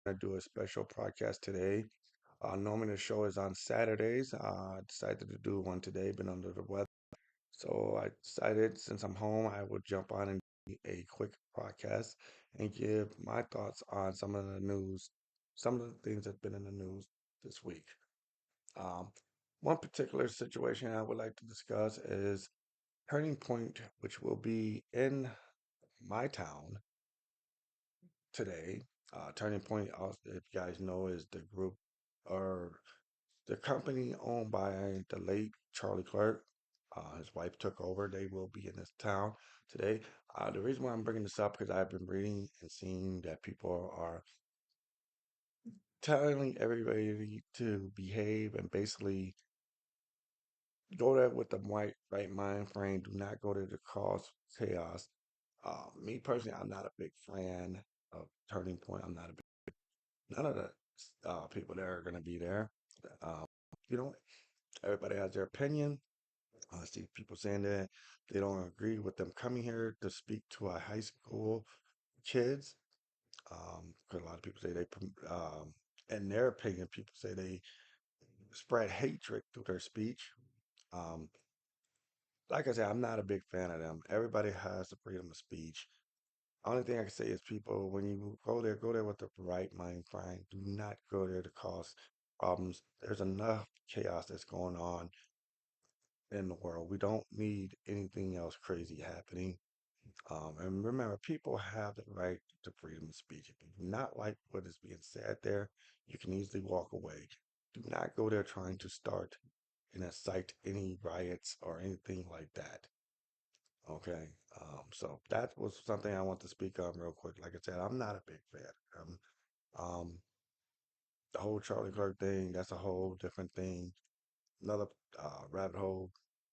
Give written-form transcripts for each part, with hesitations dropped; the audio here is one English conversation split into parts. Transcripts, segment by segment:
to do a special podcast today. Normally the show is on Saturdays. I decided to do one today, been under the weather. So I decided since I'm home, I would jump on and do a quick podcast and give my thoughts on some of the news, some of the things that's been in the news this week. Um, One particular situation I would like to discuss is Turning Point, which will be in my town today. Turning Point, if you guys know, is the group or the company owned by the late Charlie Clerk. His wife took over. They will be in this town today. The reason why I'm bringing this up because I've been reading and seeing that people are telling everybody to behave and basically go there with the right mind frame. Do not go there to cause chaos. Me personally, I'm not a big fan of Turning Point. I'm not a none of the people that are going to be there. Um, you know, everybody has their opinion. I see people saying that they don't agree with them coming here to speak to a high school kids. 'Cause a lot of people say in their opinion, people say they spread hatred through their speech. Um, like I said, I'm not a big fan of them. Everybody has the freedom of speech. Only thing I can say is people, when you go there with the right mind frame. Do not go there to cause problems. There's enough chaos that's going on in the world. We don't need anything else crazy happening. And remember, people have the right to freedom of speech. If you do not like what is being said there, you can easily walk away. Do not go there trying to start and incite any riots or anything like that. Okay. So that was something I want to speak on real quick. Like I said, I'm not a big fan. Um, the whole Charlie Clerk thing, that's a whole different thing. Another rabbit hole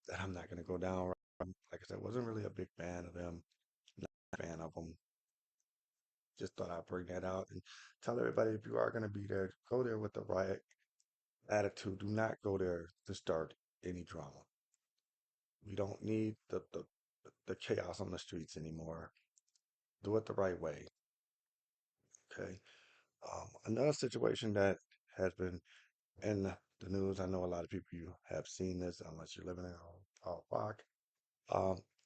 that I'm not going to go down. Like I said, wasn't really a big fan of them. Not a fan of them. Just thought I'd bring that out and tell everybody if you are going to be there, go there with the right attitude. Do not go there to start any drama. We don't need the chaos on the streets anymore. Do it the right way. Okay. Another situation that has been in the news, I know a lot of people you have seen this, unless you're living in Rock.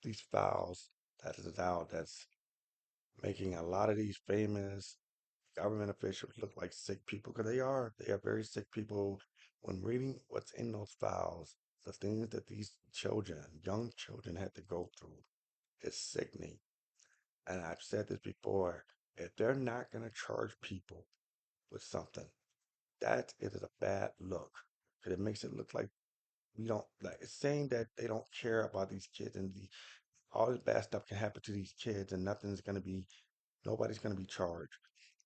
These files that is out that's making a lot of these famous government officials look like sick people because they are very sick people. When reading what's in those files, the things that these children, young children, had to go through is sickening. And I've said this before, if they're not going to charge people with something, that is a bad look because it makes it look like we don't like it's saying that they don't care about these kids and all this bad stuff can happen to these kids and nobody's going to be charged.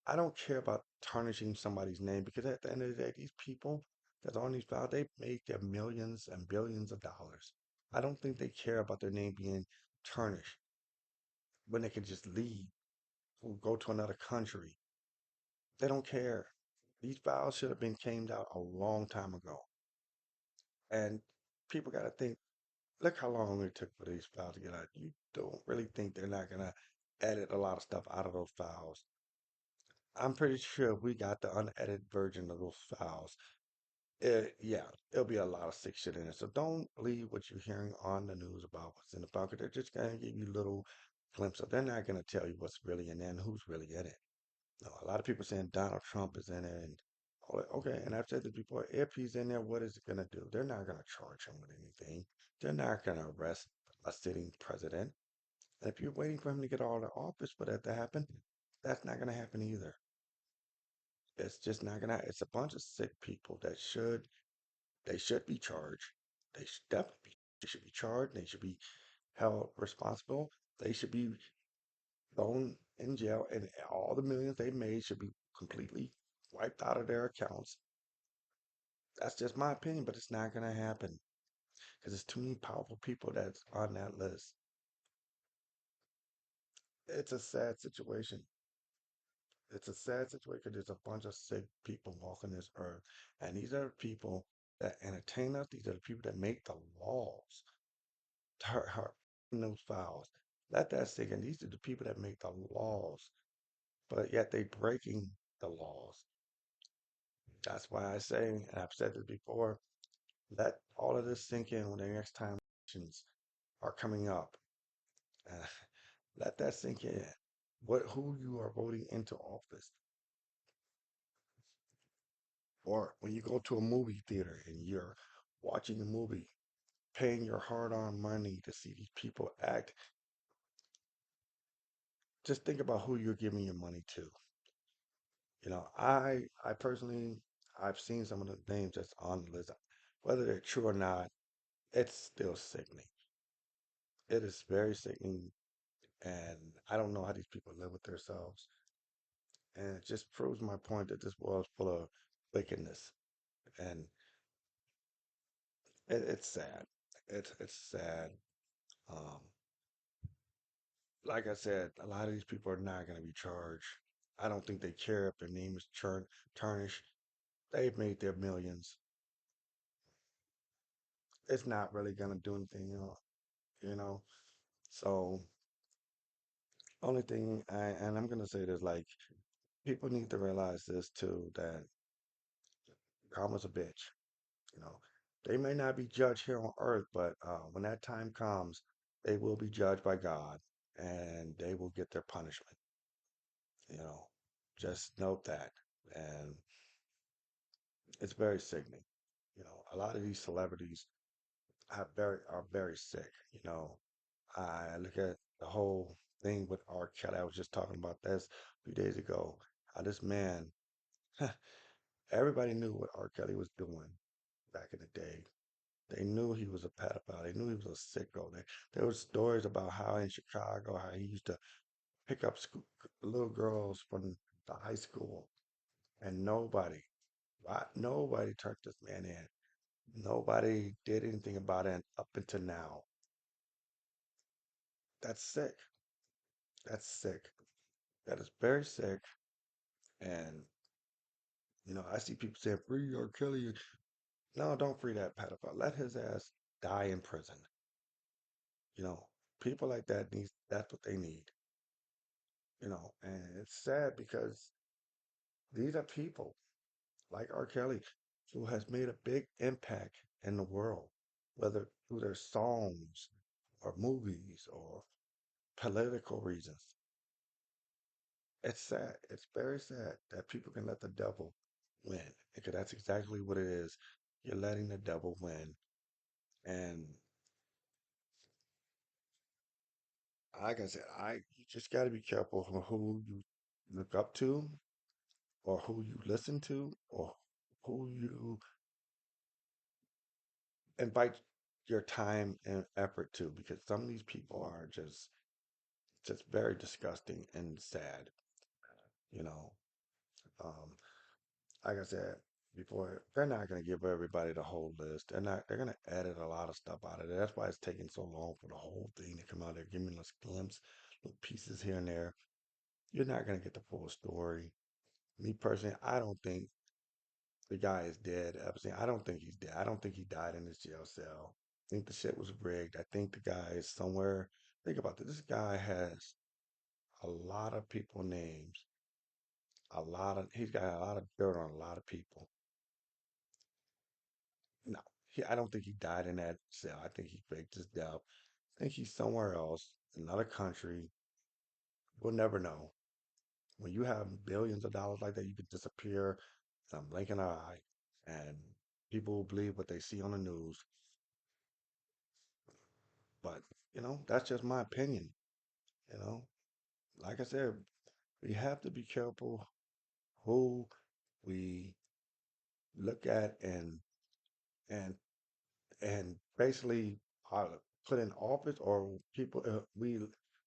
I don't care about tarnishing somebody's name because at the end of the day, these people that's on these files, they make their millions and billions of dollars. I don't think they care about their name being tarnished when they can just leave or go to another country. They don't care. These files should have been came out a long time ago. And people got to think, look how long it took for these files to get out. You don't really think they're not going to edit a lot of stuff out of those files. I'm pretty sure we got the unedited version of those files. Yeah, it'll be a lot of sick shit in it. So don't believe what you're hearing on the news about what's in the file, 'cause they're just going to give you little glimpses. They're not going to tell you what's really in there and who's really in it. No, a lot of people saying Donald Trump is in it and all that. Okay, and I've said this before. If he's in there, what is it going to do? They're not going to charge him with anything. They're not going to arrest a sitting president. And if you're waiting for him to get out of office for that to happen, that's not going to happen either. It's just not going to. It's a bunch of sick people that they should be charged. They should be charged. They should be held responsible. They should be thrown in jail, and all the millions they made should be completely wiped out of their accounts. That's just my opinion, but it's not going to happen because there's too many powerful people that's on that list. It's a sad situation. It's a sad situation. There's a bunch of sick people walking this earth, and these are the people that entertain us. These are the people that make the laws. Her in those files. Let that sink in. These are the people that make the laws, but yet they breaking. the laws. That's why I say, and I've said this before, let all of this sink in when the next time elections are coming up. Uh, let that sink in. Who you are voting into office, or when you go to a movie theater and you're watching a movie, paying your hard-earned money to see these people act. Just think about who you're giving your money to. I personally, I've seen some of the names that's on the list. Whether they're true or not, it's still sickening. It is very sickening, and I don't know how these people live with themselves. And it just proves my point that this world is full of wickedness, and it's sad. It's sad. Um, like I said, a lot of these people are not going to be charged. I don't think they care if their name is tarnished. They've made their millions. It's not really going to do anything, you know. So only thing, and I'm going to say this, like people need to realize this too, that karma's a bitch. You know, they may not be judged here on earth, but when that time comes, they will be judged by God, and they will get their punishment. You know, just note that, and it's very sickening. A lot of these celebrities are very sick. I look at the whole thing with R. Kelly. I was just talking about this a few days ago. How this man, everybody knew what R. Kelly was doing back in the day. They knew he was a pedophile. They knew he was a sicko. There were stories about how in Chicago, how he used to pick up little girls from the high school, and nobody turned this man in. Nobody did anything about it up until now. That's sick. That's sick. That is very sick. And I see people saying free R. Kelly. No, don't free that pedophile. Let his ass die in prison. You know, people like that that's what they need. And it's sad because these are people like R. Kelly who has made a big impact in the world, whether through their songs or movies or political reasons. It's sad. It's very sad that people can let the devil win because that's exactly what it is. You're letting the devil win. And like I said, you just got to be careful who you look up to or who you listen to or who you invite your time and effort to because some of these people are just very disgusting and sad, you know. Um, like I said before, they're not going to give everybody the whole list. They're going to edit a lot of stuff out of it. That's why it's taking so long for the whole thing to come out. They're giving us glimpses, little pieces here and there. You're not going to get the full story. Me personally, I don't think the guy is dead. Epstein, I don't think he's dead. I don't think he died in his jail cell. I think the shit was rigged. I think the guy is somewhere. Think about this. This guy has a lot of people names. He's got a lot of dirt on a lot of people. No, I don't think he died in that cell. I think he faked his death. I think he's somewhere else, another country. We'll never know. When you have billions of dollars like that, you could disappear in a blink of an eye, and people will believe what they see on the news. But that's just my opinion. You know, like I said, we have to be careful who we look at and and basically uh, put in office or people we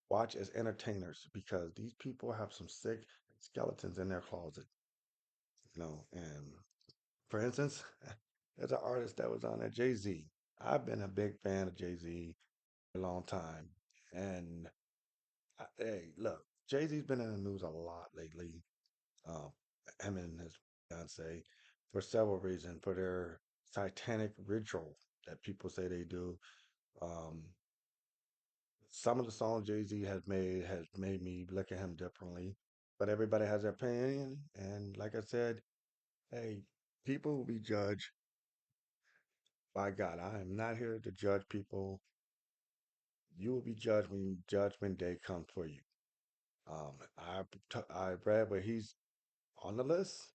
watch as entertainers because these people have some sick skeletons in their closet. And for instance, there's an artist that was on there, Jay-Z. I've been a big fan of Jay-Z for a long time, and hey, look, Jay-Z's been in the news a lot lately. Um, him and his fiance for several reasons, for their satanic ritual that people say they do. Um, some of the songs Jay Z has made me look at him differently. but everybody has their opinion. And like I said, hey, people will be judged by God. I am not here to judge people. You will be judged when judgment day comes for you. I read where he's on the list.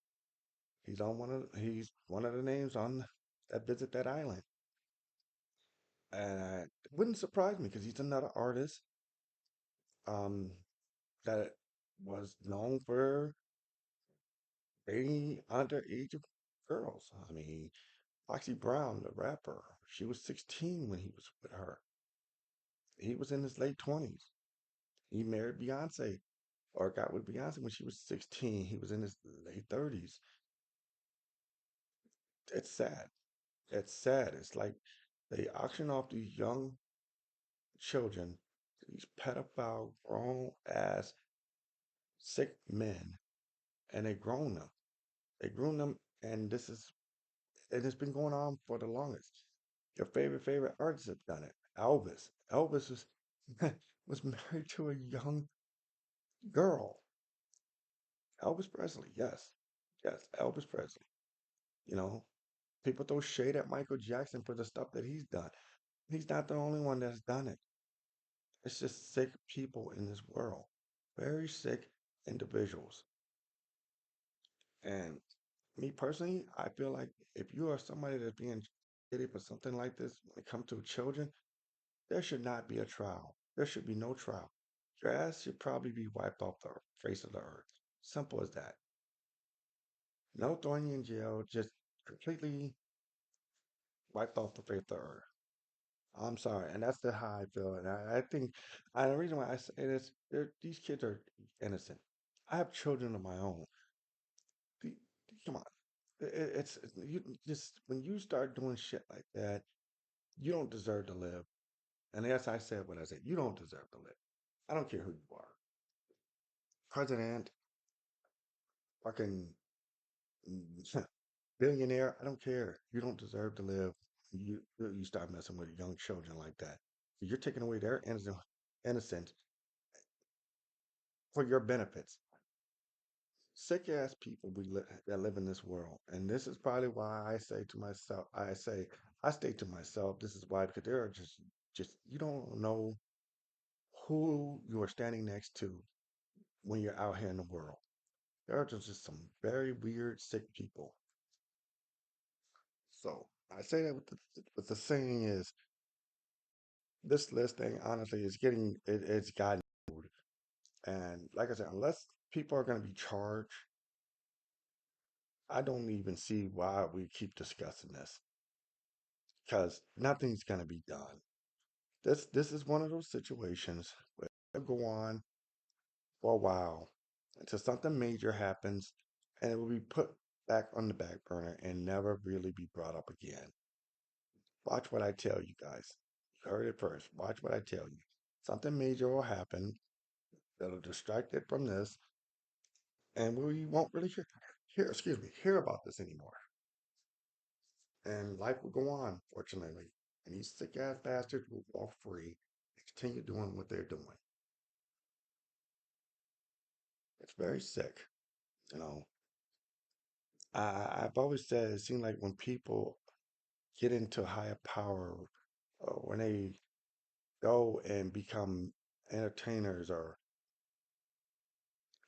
He's one of the names on that visit that island. And it wouldn't surprise me because he's another artist um, that was known for dating underage girls. I mean, Foxy Brown, the rapper, she was 16 when he was with her. He was in his late 20s. He married Beyonce or got with Beyonce when she was 16. He was in his late 30s. It's sad. It's sad. It's like they auction off these young children, these pedophile, grown ass, sick men, and they grown them. They groom them, and it's been going on for the longest. Your favorite artists have done it. Elvis. Elvis was was married to a young girl. Elvis Presley. Yes, yes, Elvis Presley. You know, people throw shade at Michael Jackson for the stuff that he's done. He's not the only one that's done it. It's just sick people in this world, very sick individuals. And me personally, I feel like if you are somebody that's being treated for something like this, when it comes to children, there should not be a trial. There should be no trial. Your ass should probably be wiped off the face of the earth. Simple as that. No throwing you in jail, just completely wiped off the face of the earth. I'm sorry, and that's the how I feel. And I think the reason why I say this, these kids are innocent. I have children of my own. The- Come on, you just when you start doing shit like that, you don't deserve to live. And yes, I said what I said. You don't deserve to live. I don't care who you are, president, fucking billionaire. I don't care. You don't deserve to live. You start messing with young children like that. You're taking away their innocence for your benefits. Sick ass people that live in this world, and this is probably why I say to myself, I stay to myself. This is why because there are just you don't know who you are standing next to when you're out here in the world. There are just some very weird, sick people. So I say that with the saying is this list thing honestly is it's gotten old. And like I said, unless people are going to be charged, I don't even see why we keep discussing this because nothing's going to be done. This is one of those situations where it'll go on for a while until something major happens and it will be put back on the back burner and never really be brought up again. Watch what I tell you guys. You heard it first. Watch what I tell you. Something major will happen that'll distract it from this, and we won't really hear about this anymore. And life will go on, fortunately. And these sick ass bastards will walk free and continue doing what they're doing. It's very sick, you know. I've always said it seems like when people get into higher power, or when they go and become entertainers or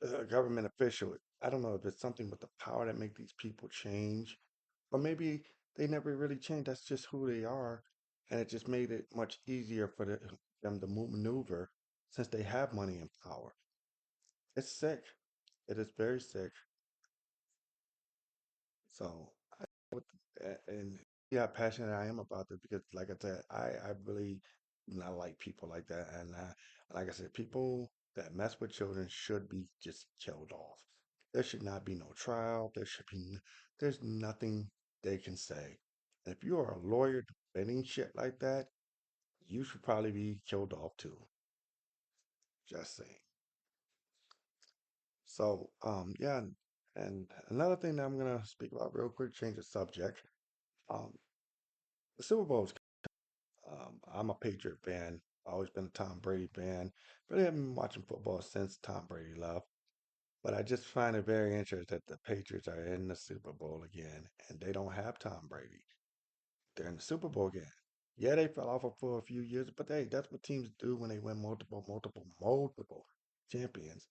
a government official. I don't know if it's something with the power that make these people change, or maybe they never really changed. That's just who they are, and it just made it much easier for them to maneuver since they have money and power. It's sick. It is very sick. So, and yeah, passionate I am about this because, like I said, I really do not like people like that, and like I said, people that mess with children should be just killed off. There should not be no trial. There's nothing they can say. And if you are a lawyer defending shit like that, you should probably be killed off too. Just saying. So, yeah, and another thing that I'm gonna speak about real quick, change the subject. Um, the Super Bowl. I'm a Patriot fan. Always been a Tom Brady fan. Really haven't been watching football since Tom Brady left. But I just find it very interesting that the Patriots are in the Super Bowl again, and they don't have Tom Brady. They're in the Super Bowl again. Yeah, they fell off for a few years, but hey, that's what teams do when they win multiple champions.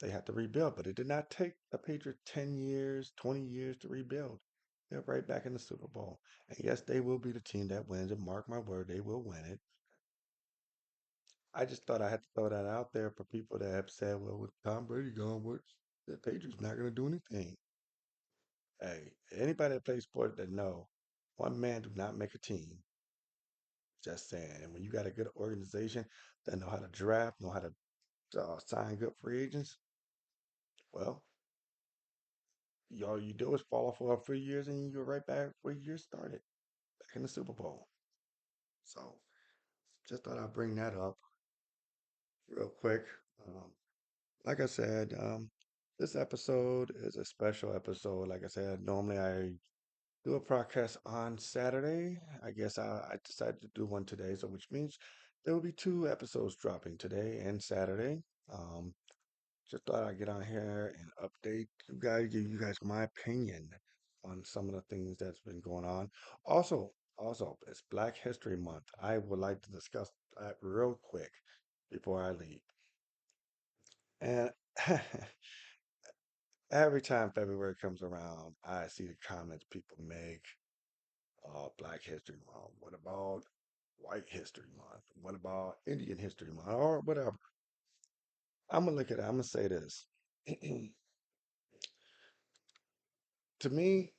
They have to rebuild, but it did not take the Patriots 10 years, 20 years to rebuild. They're right back in the Super Bowl. And yes, they will be the team that wins, and mark my word, they will win it. I just thought I had to throw that out there for people that have said, well, with Tom Brady gone, what's the Patriots not going to do anything? Hey, anybody that plays sports that know one man do not make a team. Just saying. And when you got a good organization that know how to draft, know how to sign good free agents, well, all you do is fall off for a few years and you're right back where you started, back in the Super Bowl. So just thought I'd bring that up real quick. Um, like I said, this episode is a special episode. Like I said, normally I do a podcast on Saturday. I guess I decided to do one today, so which means there will be two episodes dropping today and Saturday. Um, just thought I'd get on here and update you guys, give you guys my opinion on some of the things that's been going on. Also, it's Black History Month. I would like to discuss that real quick before I leave. And every time February comes around, I see the comments people make. Black History Month. What about White History Month? What about Indian History Month? Or whatever. I'm gonna look at it. I'm gonna say this. To me,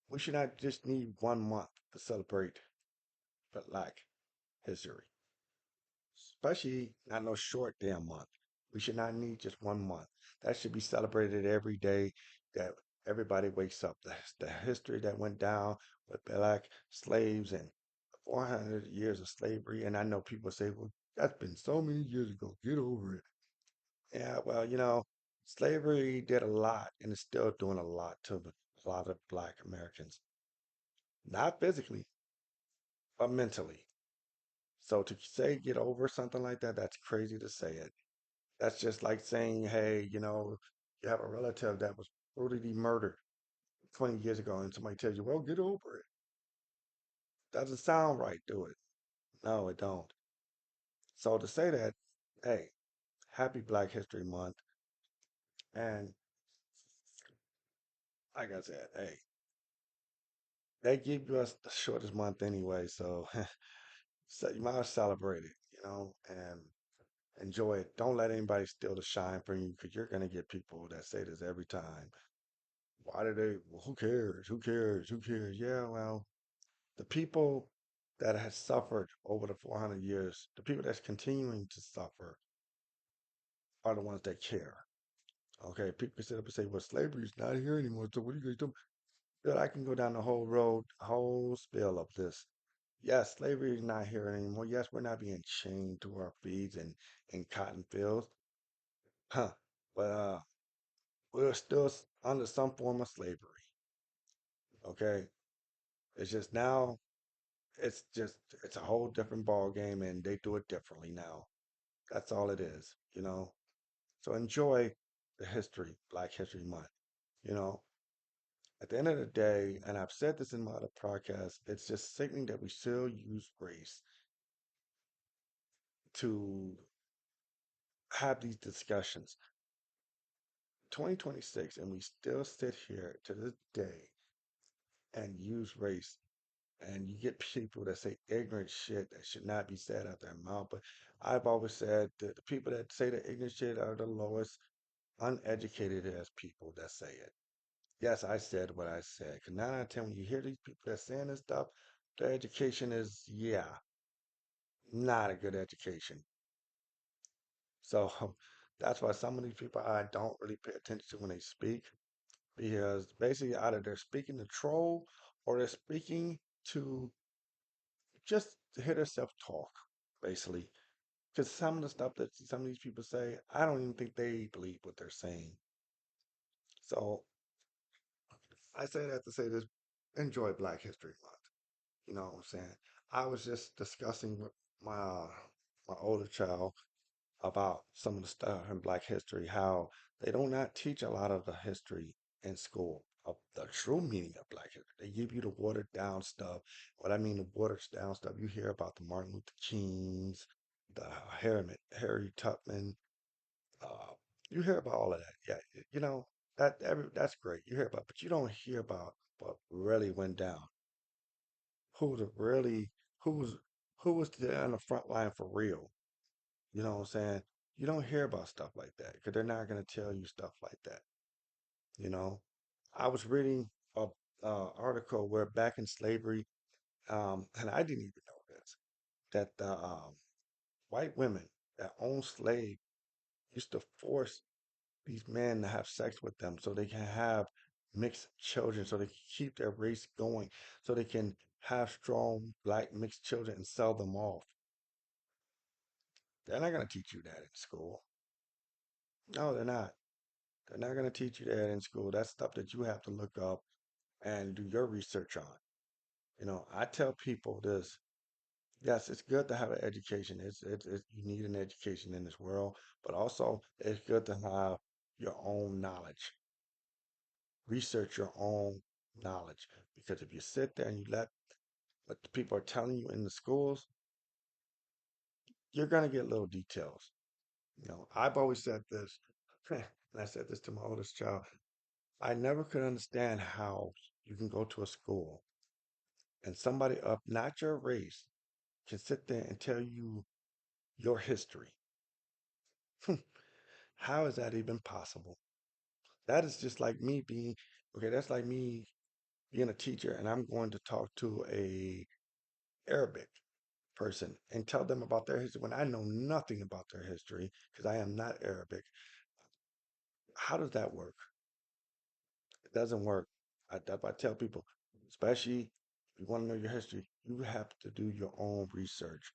we should not just need 1 month to celebrate Black history, especially not no short damn month. We should not need just 1 month. That should be celebrated every day that everybody wakes up. The history that went down with black slaves and 400 years of slavery. And I know people say, well, that's been so many years ago. Get over it. Yeah, well, slavery did a lot and is still doing a lot to a lot of black Americans. Not physically, but mentally. So to say get over something like that, that's crazy to say it. That's just like saying, hey, you have a relative that was brutally murdered 20 years ago, and somebody tells you, well, get over it. Doesn't sound right, do it? No, it don't. So to say that, hey, happy Black History Month. And like I said, hey, they give us the shortest month anyway, so so you might as well celebrate it, and enjoy it. Don't let anybody steal the shine from you because you're gonna get people that say this every time. Why do they? Well, who cares? Who cares? Who cares? Yeah, well, the people that has suffered over the 400 years, the people that's continuing to suffer are the ones that care. Okay, people can sit up and say, well, slavery is not here anymore. So what are you guys doing? But I can go down the whole road, whole spiel of this. Yes, slavery is not here anymore. Yes, we're not being chained to our feet and in cotton fields. Huh. But we're still under some form of slavery. Okay. It's just now it's a whole different ball game and they do it differently now. That's all it is, So enjoy the history, Black History Month. You know, at the end of the day, and I've said this in my other podcast, it's just sickening that we still use race to have these discussions. 2026, and we still sit here to this day and use race. And you get people that say ignorant shit that should not be said out their mouth. But I've always said that the people that say the ignorant shit are the lowest uneducated as people that say it. Yes, I said what I said. Because 9 out of 10, when you hear these people that saying this stuff, their education is, yeah, not a good education. So that's why some of these people I don't really pay attention to when they speak, because basically either they're speaking to troll or they're speaking to just to hear themselves talk, basically. Because some of the stuff that some of these people say, I don't even think they believe what they're saying. So I say that to say this: enjoy Black History Month. You know what I'm saying? I was just discussing with my my older child. about some of the stuff in Black history, how they do not teach a lot of the history in school of the true meaning of Black history. They give you the watered down stuff. What I mean, the watered down stuff, you hear about the Martin Luther Kings, the Harry Tubman, uh, you hear about all of that. Yeah, you know, that's great. You hear about, but you don't hear about what really went down. Who the really, who was, who was there on the front line for real? You know what I'm saying? You don't hear about stuff like that because they're not going to tell you stuff like that. You know, I was reading a article where back in slavery, and I didn't even know this, that the white women that owned slaves used to force these men to have sex with them so they can have mixed children, so they can keep their race going, so they can have strong black mixed children and sell them off. They're not going to teach you that in school. No, they're not. They're not going to teach you that in school. That's stuff that you have to look up and do your research on. You know, I tell people this. Yes, it's good to have an education. You need an education in this world, but also it's good to have your own knowledge. Research your own knowledge because if you sit there and you let what the people are telling you in the schools, you're going to get little details. You know, I've always said this, and I said this to my oldest child. I never could understand how you can go to a school and somebody of not your race can sit there and tell you your history. How is that even possible? That is just like me being, okay, that's like me being a teacher and I'm going to talk to a Arabic person and tell them about their history when I know nothing about their history because I am not Arabic. How does that work? It doesn't work. That's why I tell people, especially if you want to know your history, you have to do your own research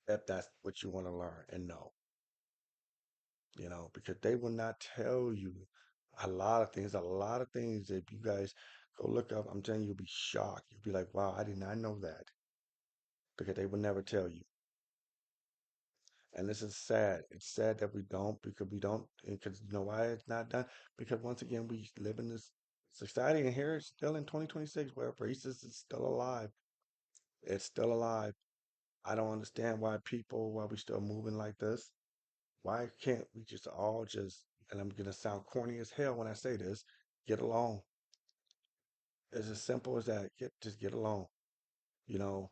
if that's what you want to learn and know, you know, because they will not tell you a lot of things. A lot of things that you guys go look up, I'm telling you, you'll be shocked. You'll be like, wow, I did not know that because they will never tell you. And this is sad. It's sad that we don't because we don't, because you know why it's not done? Because once again, we live in this society and here it's still in 2026 where racist is still alive. It's still alive. I don't understand why we still moving like this. Why can't we just all just, and I'm gonna sound corny as hell when I say this, get along? It's as simple as that. Just get along, you know.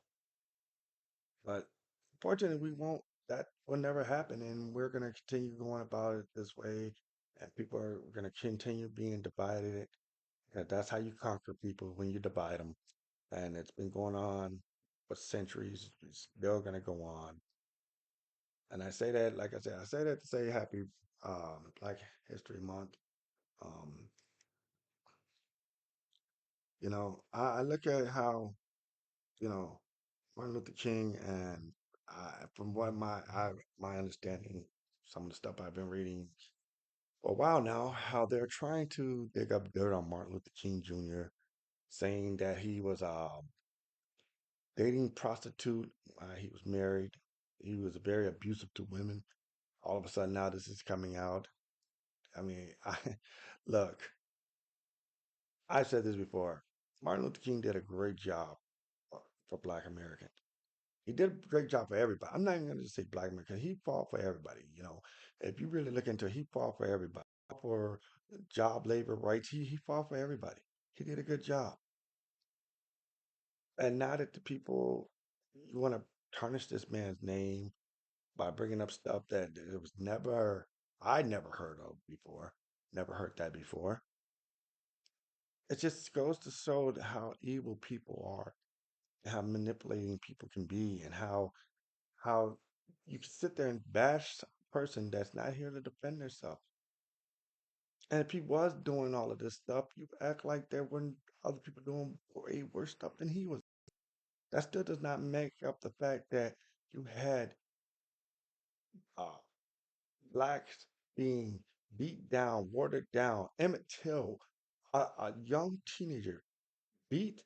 But fortunately, we won't. That will never happen, and we're gonna continue going about it this way, and people are gonna continue being divided. And that's how you conquer people when you divide them. And it's been going on for centuries. It's still gonna go on. And I say that, like I said, I say that to say happy Black History Month. Um, you know, I look at how, you know, Martin Luther King and from what my understanding, some of the stuff I've been reading for a while now, how they're trying to dig up dirt on Martin Luther King Jr., saying that he was dating prostitute. He was married. He was very abusive to women. All of a sudden now this is coming out. I mean, I look, I've said this before. Martin Luther King did a great job for Black Americans. He did a great job for everybody. I'm not even going to just say Black American. He fought for everybody. You know, if you really look into it, he fought for everybody. For job, labor rights, he fought for everybody. He did a good job. And now that the people, you want to tarnish this man's name by bringing up stuff that it was never, I never heard of before, never heard that before. It just goes to show how evil people are, how manipulating people can be, and how you can sit there and bash a person that's not here to defend themselves. And if he was doing all of this stuff, you act like there weren't other people doing way worse stuff than he was. That still does not make up the fact that you had uh, blacks being beat down, watered down. Emmett Till, a young teenager, beat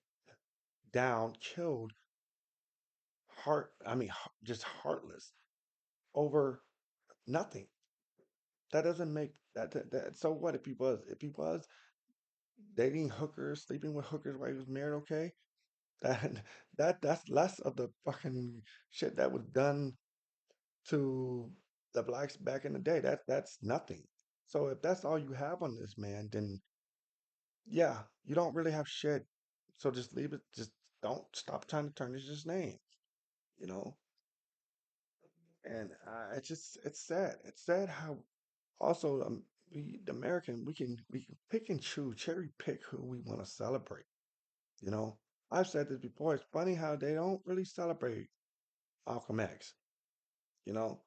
down, killed, just heartless over. Nothing. That doesn't make that. So what if he was? If he was dating hookers, sleeping with hookers while he was married, okay, that that's less of the fucking shit that was done to the blacks back in the day. That's nothing. So if that's all you have on this man, then yeah, you don't really have shit. So just leave it. Just don't stop trying to tarnish his name. You know. And it's just it's sad. It's sad how also we the American we can pick and choose, cherry pick who we want to celebrate. You know, I've said this before. It's funny how they don't really celebrate Malcolm X. You know,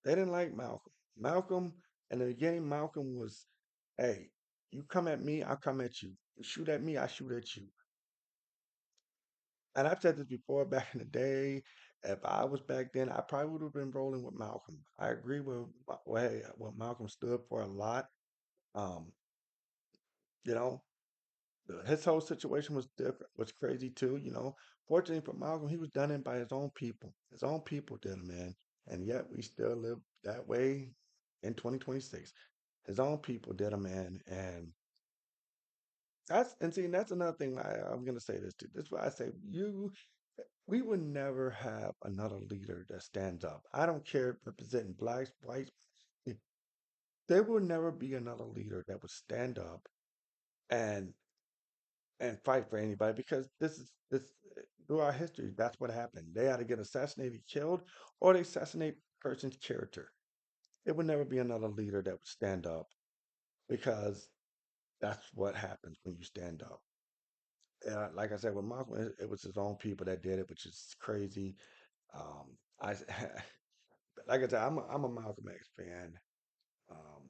they didn't like Malcolm. Malcolm in the beginning, Malcolm was, hey, you come at me, I'll come at you. You shoot at me, I shoot at you. And I've said this before back in the day. If I was back then, I probably would have been rolling with Malcolm. I agree with what Malcolm stood for a lot. Um, you know, his whole situation was different, was crazy too. You know, fortunately for Malcolm, he was done in by his own people. His own people did him in, and yet we still live that way in 2026. His own people did him in, and that's another thing. I'm gonna say this too. This is why I say we would never have another leader that stands up. I don't care if representing blacks, whites. There will never be another leader that would stand up and fight for anybody because this through our history. That's what happened. They either get assassinated, killed, or they assassinate person's character. It would never be another leader that would stand up because that's what happens when you stand up. Like I said, with Malcolm, it was his own people that did it, which is crazy. I like I said, I'm a Malcolm X fan. Um,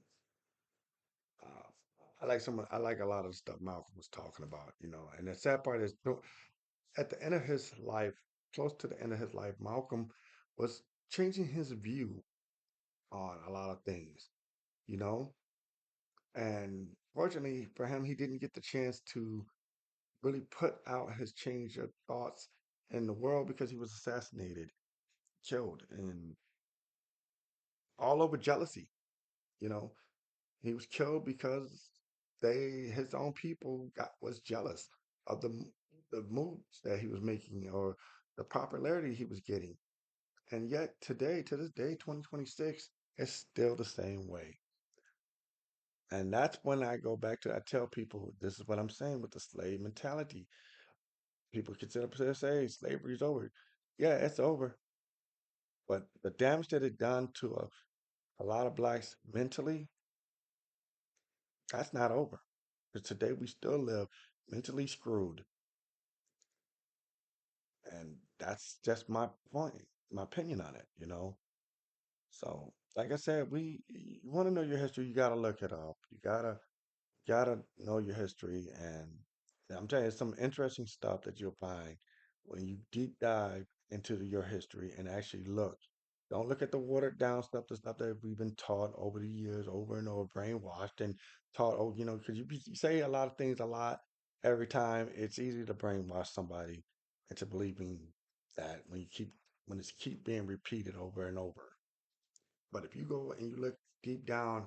uh, I like a lot of the stuff Malcolm was talking about, you know. And the sad part is, at the end of his life, close to the end of his life, Malcolm was changing his view on a lot of things, you know. And fortunately for him, he didn't get the chance to really put out his change of thoughts in the world because he was assassinated, killed, and all over jealousy. You know, he was killed because his own people was jealous of the moves that he was making or the popularity he was getting. And yet today, to this day, 2026, it's still the same way. And that's when I go back to, I tell people, this is what I'm saying with the slave mentality. People consider up say slavery is over. Yeah, it's over. But the damage that it done to a lot of blacks mentally, that's not over. Because today we still live mentally screwed. And that's just my point, my opinion on it, you know? So, like I said, you want to know your history, you got to look it up. You gotta know your history, and I'm telling you, some interesting stuff that you'll find when you deep dive into your history and actually look. Don't look at the watered down stuff, the stuff that we've been taught over the years, over and over, brainwashed and taught. Oh, you know, because you say a lot of things a lot every time. It's easy to brainwash somebody into believing that when it's keep being repeated over and over. But if you go and you look deep down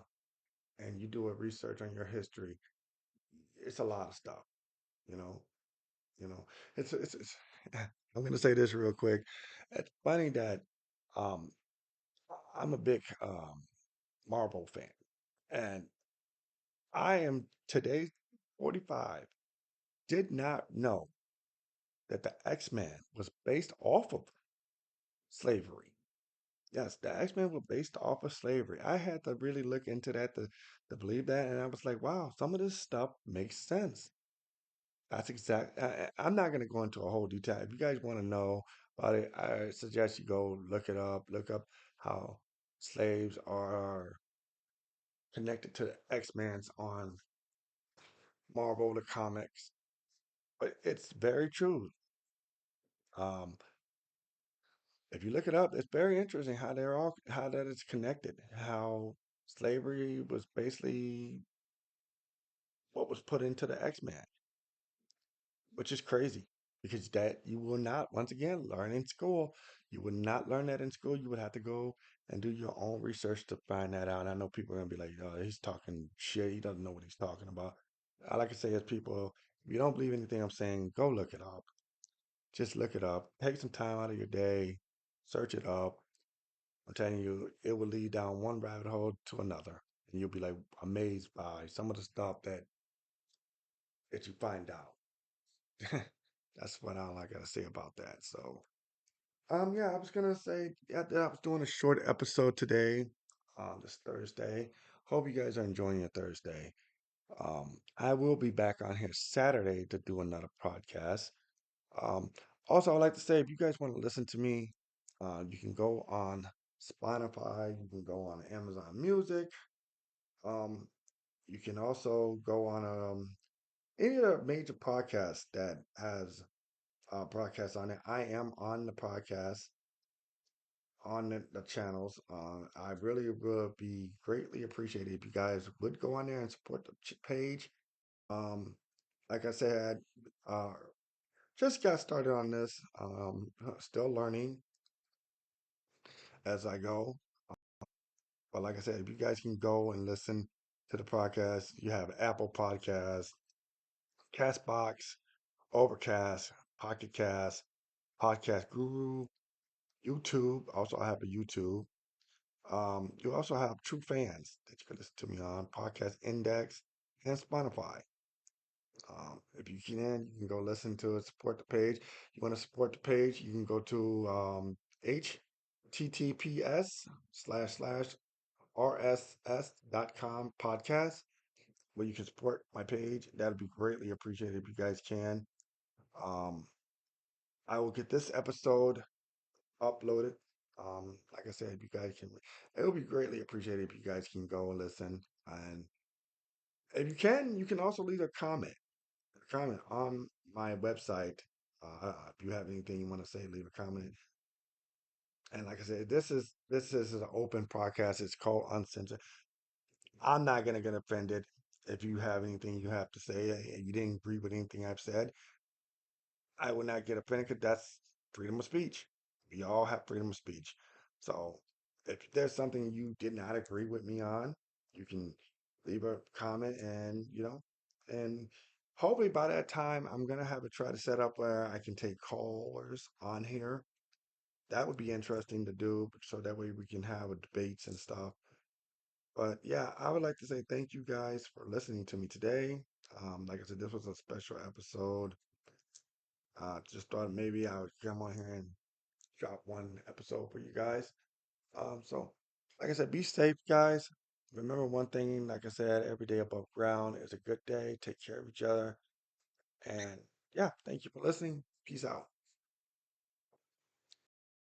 and you do a research on your history, it's a lot of stuff, you know. You know, it's I'm gonna say this real quick. It's funny that um I'm a big Marvel fan, and I am today 45. Did not know that the X-Men was based off of slavery. Yes, the X-Men were based off of slavery. I had to really look into that to believe that, and I was like, wow, some of this stuff makes sense. That's exact. I'm not going to go into a whole detail. If you guys want to know about it, I suggest you go look it up. Look up how slaves are connected to the X-Men's on Marvel the comics. But it's very true. Um, if you look it up, it's very interesting how that is connected. How slavery was basically what was put into the X-Men, which is crazy. because that you will not, once again, learn in school. You would not learn that in school. You would have to go and do your own research to find that out. And I know people are gonna be like, "Oh, he's talking shit. He doesn't know what he's talking about." I like to say is people, if you don't believe anything I'm saying, go look it up. Just look it up. Take some time out of your day, search it up. I'm telling you, it will lead down one rabbit hole to another, and you'll be like amazed by some of the stuff that you find out. That's what all I gotta say about that. So, yeah, I was gonna say that I was doing a short episode today, this Thursday. Hope you guys are enjoying your Thursday. I will be back on here Saturday to do another podcast. Um, Also, I'd like to say if you guys want to listen to me, you can go on Spotify, you can go on Amazon Music. Um, you can also go on any of the major podcasts that has broadcast on it. I am on the podcast on the channels. I really would be greatly appreciated if you guys would go on there and support the page. Um, like I said, uh, just got started on this. Still learning as I go. But like I said, if you guys can go and listen to the podcast, you have Apple Podcasts, Castbox, Overcast, Pocket Cast, Podcast Guru, YouTube. Also, I have a YouTube. You also have True Fans that you can listen to me on Podcast Index and Spotify. If you can go listen to it, support the page. You want to support the page, you can go to https://rss.com podcast where you can support my page. That'd be greatly appreciated if you guys can. Um, I will get this episode uploaded. Like I said, if you guys can, it will be greatly appreciated if you guys can go and listen. And if you can also leave a comment on my website. If you have anything you want to say, leave a comment. And like I said, this is an open podcast. It's called Uncensored. I'm not gonna get offended if you have anything you have to say and you didn't agree with anything I've said. I will not get offended because that's freedom of speech. We all have freedom of speech. So if there's something you did not agree with me on, you can leave a comment and hopefully by that time I'm gonna have it try to set up where I can take callers on here. That would be interesting to do so that way we can have debates and stuff. But yeah, I would like to say thank you guys for listening to me today. Like I said, this was a special episode. Just thought maybe I would come on here and drop one episode for you guys. So, like I said, be safe, guys. Remember one thing, like I said, every day above ground is a good day. Take care of each other. And yeah, thank you for listening. Peace out.